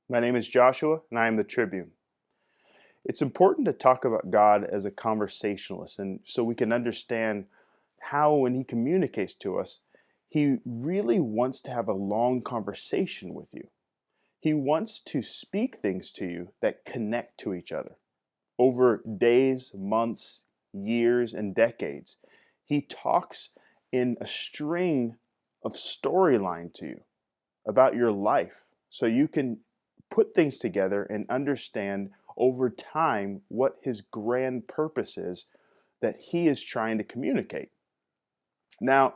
My name is Joshua, and I am the Tribune. It's important to talk about God as a conversationalist, and so we can understand how, when He communicates to us, He really wants to have a long conversation with you. He wants to speak things to you that connect to each other. Over days, months, years, and decades, He talks in a string of storyline to you about your life so you can put things together and understand over time what his grand purpose is that he is trying to communicate. Now,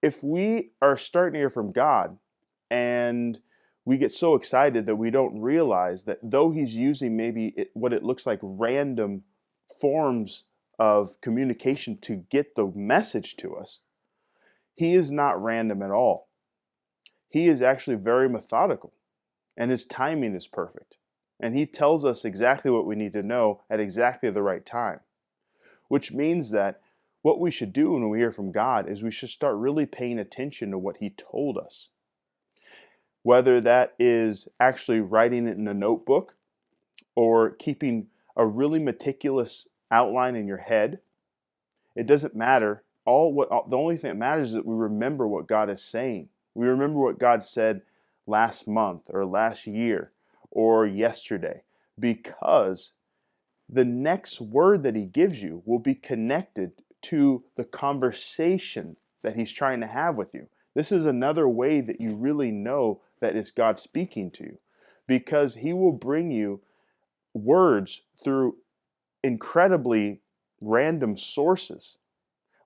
if we are starting to hear from God and we get so excited that we don't realize that though he's using what it looks like random forms of communication to get the message to us, he is not random at all. He is actually very methodical, and his timing is perfect. And he tells us exactly what we need to know at exactly the right time, which means that what we should do when we hear from God is we should start really paying attention to what he told us. Whether that is actually writing it in a notebook or keeping a really meticulous outline in your head, it doesn't matter. The only thing that matters is that we remember what God is saying. We remember what God said last month or last year or yesterday, because the next word that he gives you will be connected to the conversation that he's trying to have with you. This is another way that you really know that it's God speaking to you, because he will bring you words through incredibly random sources.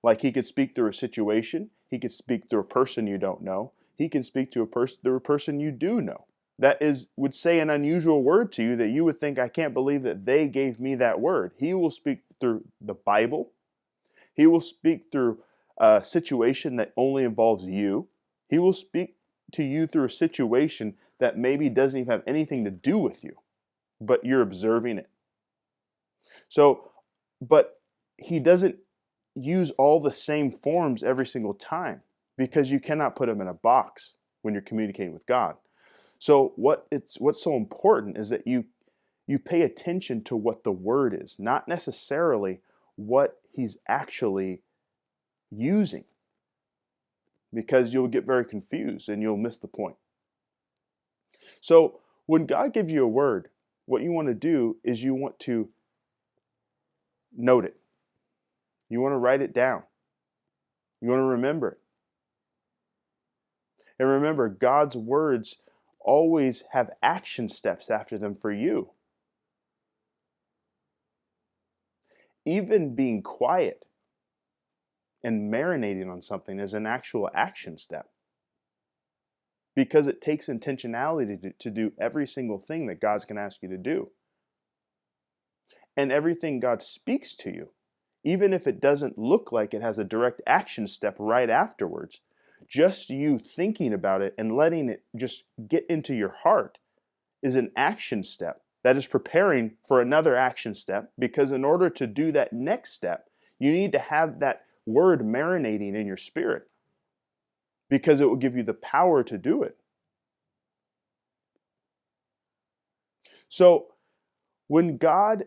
Like he could speak through a situation, he could speak through a person you don't know, he can speak to through a person you do know. Would say an unusual word to you that you would think, I can't believe that they gave me that word. He will speak through the Bible. He will speak through a situation that only involves you. He will speak to you through a situation that maybe doesn't even have anything to do with you, but you're observing it. So, but he doesn't use all the same forms every single time, because you cannot put them in a box when you're communicating with God. So what's so important is that you pay attention to what the word is, not necessarily what he's actually using, because you'll get very confused and you'll miss the point. So when God gives you a word, what you want to do is you want to note it. You want to write it down. You want to remember it. And remember, God's words always have action steps after them for you. Even being quiet and marinating on something is an actual action step, because it takes intentionality to do every single thing that God's going to ask you to do. And everything God speaks to you, even if it doesn't look like it has a direct action step right afterwards, just you thinking about it and letting it just get into your heart is an action step that is preparing for another action step, because in order to do that next step, you need to have that word marinating in your spirit, because it will give you the power to do it. So when God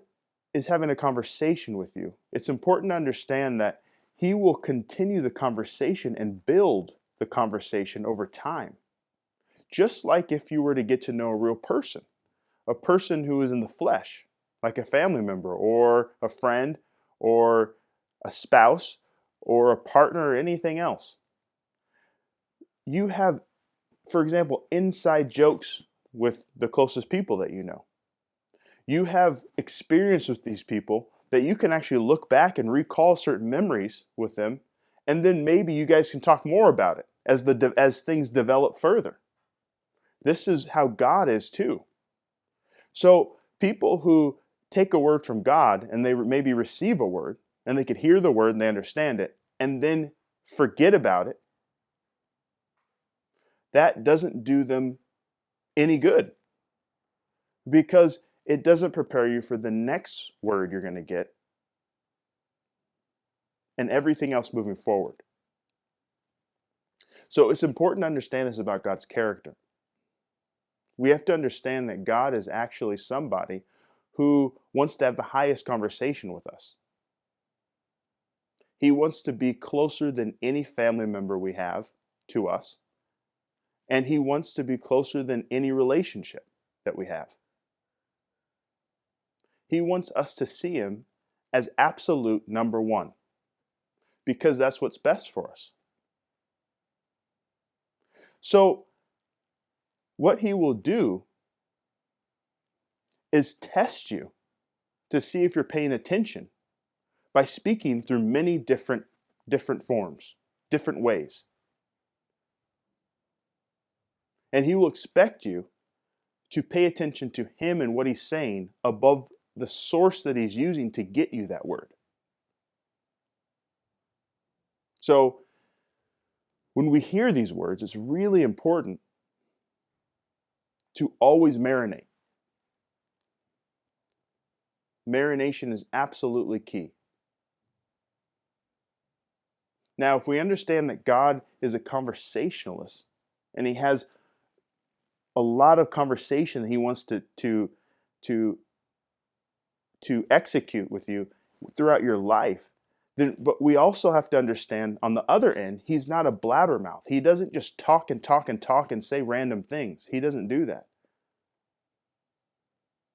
is having a conversation with you, it's important to understand that he will continue the conversation and build the conversation over time. Just like if you were to get to know a person who is in the flesh, like a family member or a friend or a spouse or a partner or anything else. You have, for example, inside jokes with the closest people that you know. You have experience with these people that you can actually look back and recall certain memories with them, and then maybe you guys can talk more about it as things develop further. This is how God is too. So people who take a word from God and they maybe receive a word and they could hear the word and they understand it and then forget about it, that doesn't do them any good, because it doesn't prepare you for the next word you're going to get and everything else moving forward. So it's important to understand this about God's character. We have to understand that God is actually somebody who wants to have the highest conversation with us. He wants to be closer than any family member we have to us. And he wants to be closer than any relationship that we have. He wants us to see him as absolute number one, because that's what's best for us. So, what he will do is test you to see if you're paying attention by speaking through many different forms, different ways. And he will expect you to pay attention to him and what he's saying above the source that he's using to get you that word. So, when we hear these words, it's really important to always marinate. Marination is absolutely key. Now, if we understand that God is a conversationalist and he has a lot of conversation that he wants to execute with you throughout your life, but we also have to understand on the other end, he's not a blabbermouth. He doesn't just talk and talk and talk and say random things. He doesn't do that.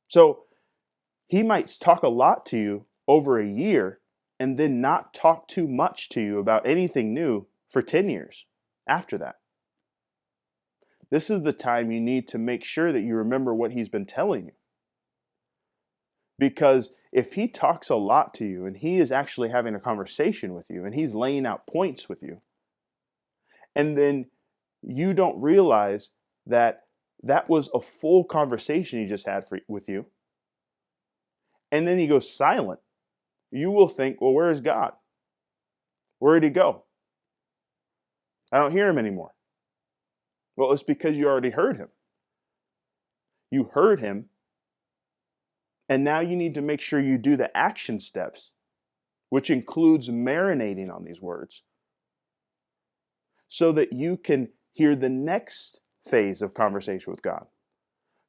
So he might talk a lot to you over a year and then not talk too much to you about anything new for 10 years after that. This is the time you need to make sure that you remember what he's been telling you. Because if he talks a lot to you and he is actually having a conversation with you and he's laying out points with you, and then you don't realize that that was a full conversation he just had with you, and then he goes silent, you will think, well, where is God? Where did he go? I don't hear him anymore. Well, it's because you already heard him. You heard him, and now you need to make sure you do the action steps, which includes marinating on these words, so that you can hear the next phase of conversation with God.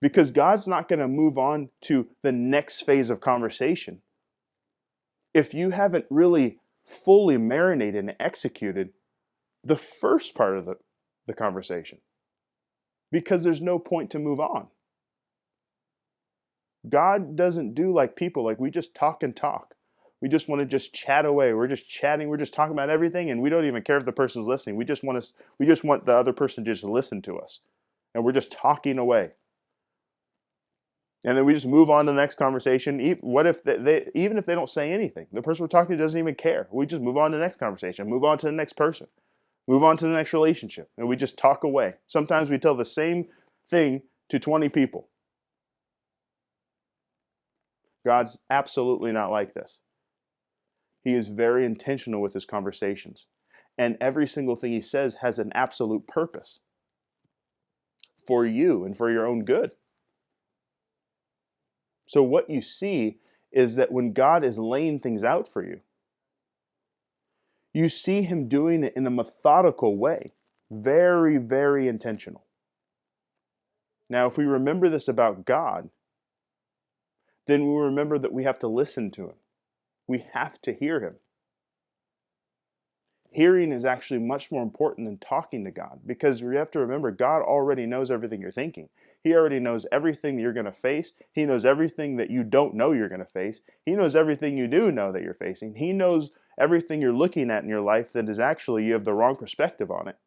Because God's not going to move on to the next phase of conversation if you haven't really fully marinated and executed the first part of the conversation. Because there's no point to move on. God doesn't do like people, like we just talk and talk. We just want to just chat away. We're just chatting. We're just talking about everything, and we don't even care if the person's listening. We just want the other person to just listen to us, and we're just talking away. And then we just move on to the next conversation. What if even if they don't say anything, the person we're talking to doesn't even care. We just move on to the next conversation, move on to the next person, move on to the next relationship, and we just talk away. Sometimes we tell the same thing to 20 people. God's absolutely not like this. He is very intentional with his conversations. And every single thing he says has an absolute purpose for you and for your own good. So what you see is that when God is laying things out for you, you see him doing it in a methodical way. Very, very intentional. Now, if we remember this about God, then we remember that we have to listen to him. We have to hear him. Hearing is actually much more important than talking to God, because we have to remember God already knows everything you're thinking. He already knows everything that you're going to face. He knows everything that you don't know you're going to face. He knows everything you do know that you're facing. He knows everything you're looking at in your life that is actually you have the wrong perspective on it.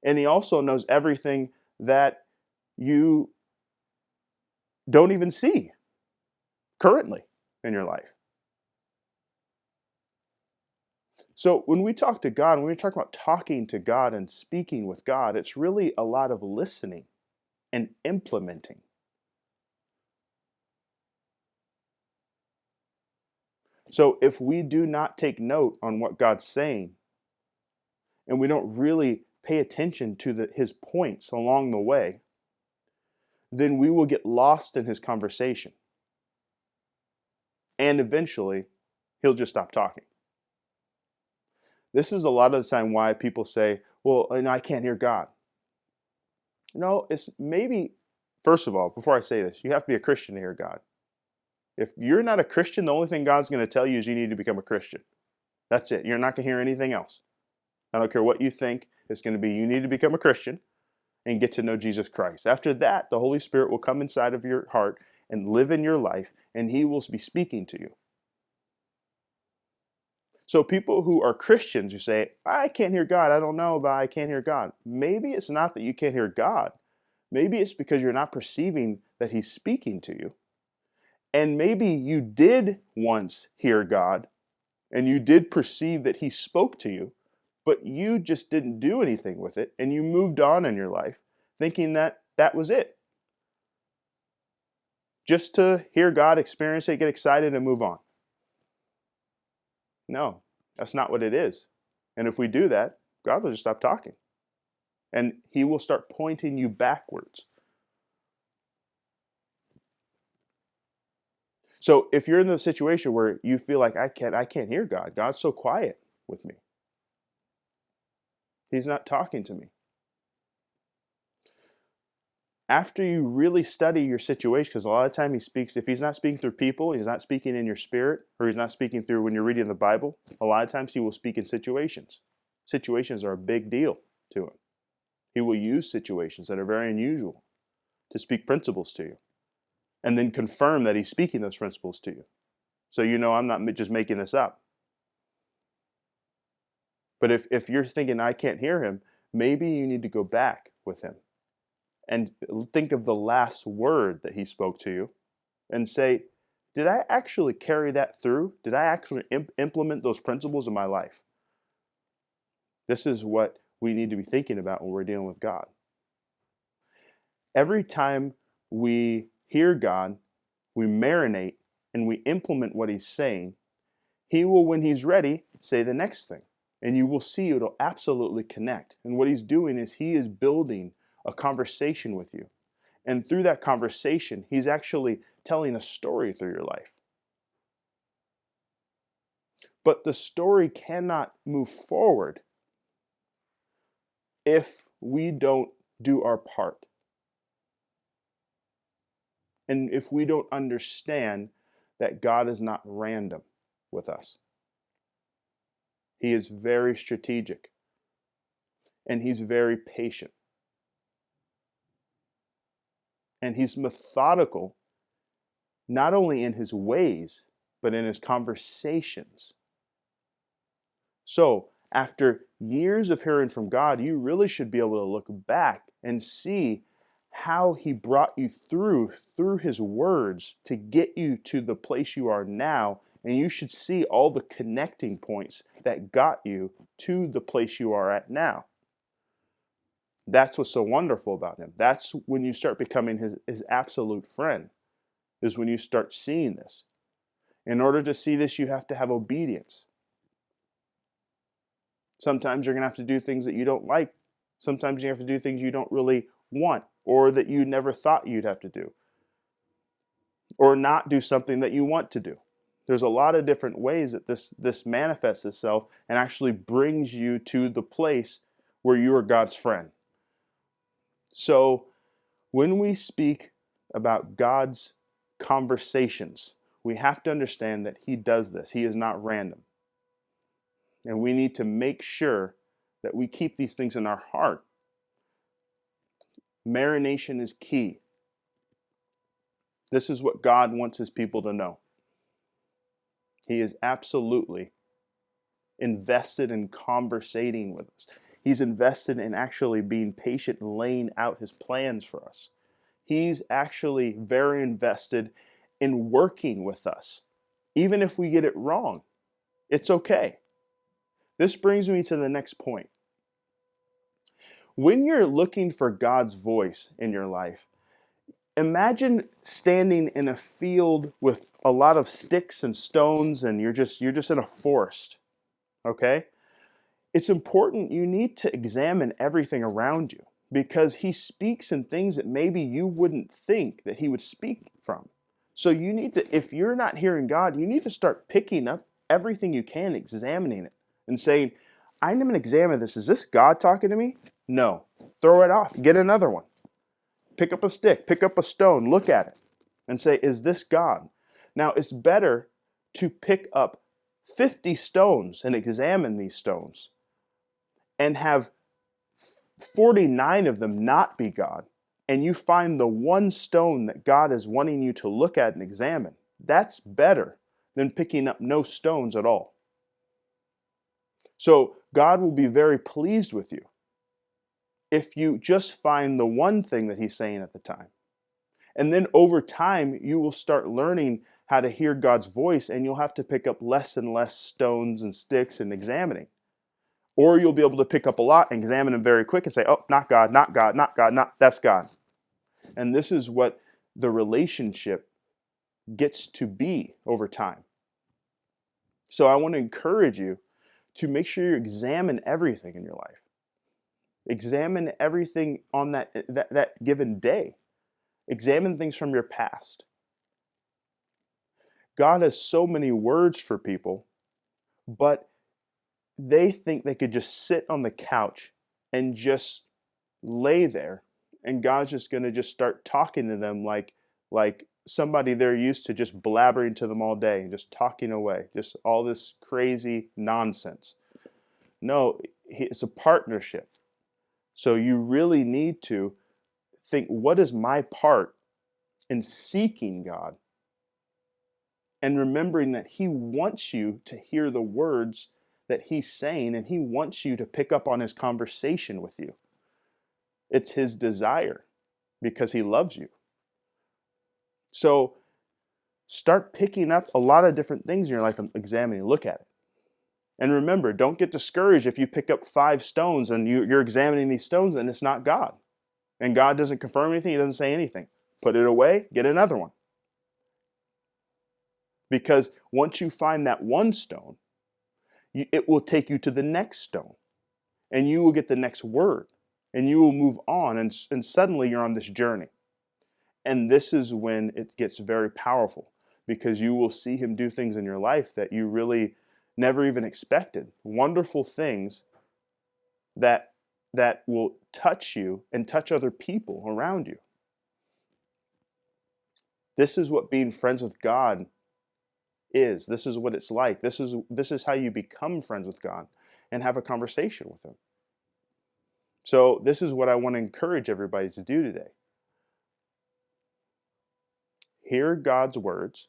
And he also knows everything that you don't even see currently in your life. So when we talk to God, when we talk about talking to God and speaking with God, it's really a lot of listening and implementing. So if we do not take note on what God's saying, and we don't really pay attention to his points along the way, then we will get lost in his conversation. And eventually, he'll just stop talking. This is a lot of the time why people say, well, I can't hear God. No, it's maybe, first of all, before I say this, you have to be a Christian to hear God. If you're not a Christian, the only thing God's going to tell you is you need to become a Christian. That's it. You're not going to hear anything else. I don't care what you think. It's going to be you need to become a Christian and get to know Jesus Christ. After that, the Holy Spirit will come inside of your heart and live in your life, and He will be speaking to you. So people who are Christians who say, I can't hear God, I don't know, but I can't hear God. Maybe it's not that you can't hear God. Maybe it's because you're not perceiving that He's speaking to you. And maybe you did once hear God, and you did perceive that He spoke to you, but you just didn't do anything with it, and you moved on in your life thinking that that was it. Just to hear God, experience it, get excited, and move on. No, that's not what it is. And if we do that, God will just stop talking. And He will start pointing you backwards. So if you're in the situation where you feel like I can't hear God, God's so quiet with me. He's not talking to me. After you really study your situation, because a lot of time He speaks, if He's not speaking through people, He's not speaking in your spirit, or He's not speaking through when you're reading the Bible, a lot of times He will speak in situations. Situations are a big deal to Him. He will use situations that are very unusual to speak principles to you, and then confirm that He's speaking those principles to you. So you know I'm not just making this up. But if you're thinking I can't hear Him, maybe you need to go back with Him and think of the last word that He spoke to you and say, did I actually carry that through? Did I actually implement those principles in my life? This is what we need to be thinking about when we're dealing with God. Every time we hear God, we marinate and we implement what He's saying, He will, when He's ready, say the next thing. And you will see it'll absolutely connect. And what He's doing is He is building a conversation with you. And through that conversation, He's actually telling a story through your life. But the story cannot move forward if we don't do our part. And if we don't understand that God is not random with us. He is very strategic. And He's very patient. And He's methodical, not only in His ways, but in His conversations. So, after years of hearing from God, you really should be able to look back and see how He brought you through His words to get you to the place you are now. And you should see all the connecting points that got you to the place you are at now. That's what's so wonderful about Him. That's when you start becoming His absolute friend, is when you start seeing this. In order to see this, you have to have obedience. Sometimes you're going to have to do things that you don't like. Sometimes you have to do things you don't really want, or that you never thought you'd have to do, or not do something that you want to do. There's a lot of different ways that this manifests itself and actually brings you to the place where you are God's friend. So when we speak about God's conversations, we have to understand that He does this. He is not random. And we need to make sure that we keep these things in our heart. Marination is key. This is what God wants His people to know. He is absolutely invested in conversating with us. He's invested in actually being patient and laying out His plans for us. He's actually very invested in working with us. Even if we get it wrong, it's okay. This brings me to the next point. When you're looking for God's voice in your life, imagine standing in a field with a lot of sticks and stones and you're just in a forest. Okay? It's important you need to examine everything around you because He speaks in things that maybe you wouldn't think that He would speak from. So you need to, if you're not hearing God, you need to start picking up everything you can, examining it and saying, I'm going to examine this. Is this God talking to me? No. Throw it off. Get another one. Pick up a stick, pick up a stone, look at it, and say, is this God? Now, it's better to pick up 50 stones and examine these stones and have 49 of them not be God, and you find the one stone that God is wanting you to look at and examine. That's better than picking up no stones at all. So God will be very pleased with you if you just find the one thing that he's saying at the time. And then over time, you will start learning how to hear God's voice, and you'll have to pick up less and less stones and sticks and examining. Or you'll be able to pick up a lot and examine them very quick and say, oh, not God, not God, not God, not, that's God. And this is what the relationship gets to be over time. So I want to encourage you to make sure you examine everything in your life. Examine everything on that given day. Examine things from your past. God has so many words for people, but they think they could just sit on the couch and just lay there, and God's just going to just start talking to them like somebody they're used to just blabbering to them all day and just talking away, just all this crazy nonsense. No, it's a partnership. So you really need to think, what is my part in seeking God? And remembering that he wants you to hear the words that he's saying, and he wants you to pick up on his conversation with you. It's his desire because he loves you. So start picking up a lot of different things in your life and examining. Look at it. And remember, don't get discouraged if you pick up 5 stones and you're examining these stones and it's not God. And God doesn't confirm anything, he doesn't say anything. Put it away, get another one. Because once you find that one stone, it will take you to the next stone. And you will get the next word. And you will move on. And suddenly you're on this journey. And this is when it gets very powerful. Because you will see him do things in your life that you really never even expected. Wonderful things that will touch you and touch other people around you. This is what being friends with God is. This is what it's like. This is how you become friends with God and have a conversation with him. So this is what I want to encourage everybody to do today. Hear God's words.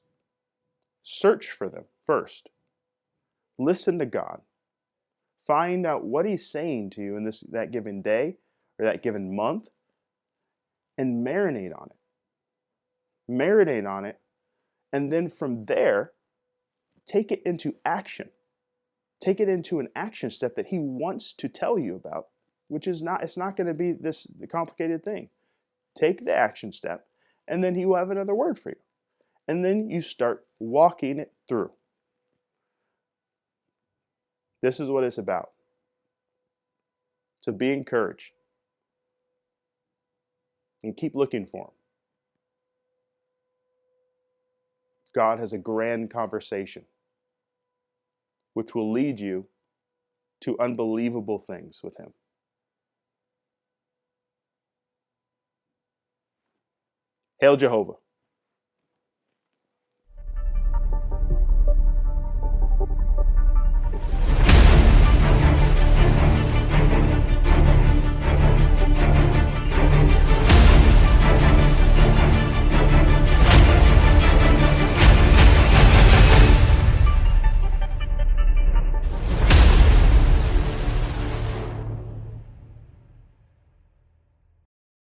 Search for them first. Listen to God. Find out what he's saying to you in that given day or that given month, and marinate on it. Marinate on it, and then from there, take it into action. Take it into an action step that he wants to tell you about, which is it's not going to be this complicated thing. Take the action step, and then he will have another word for you. And then you start walking it through. This is what it's about. So be encouraged. And keep looking for him. God has a grand conversation, which will lead you to unbelievable things with him. Hail Jehovah.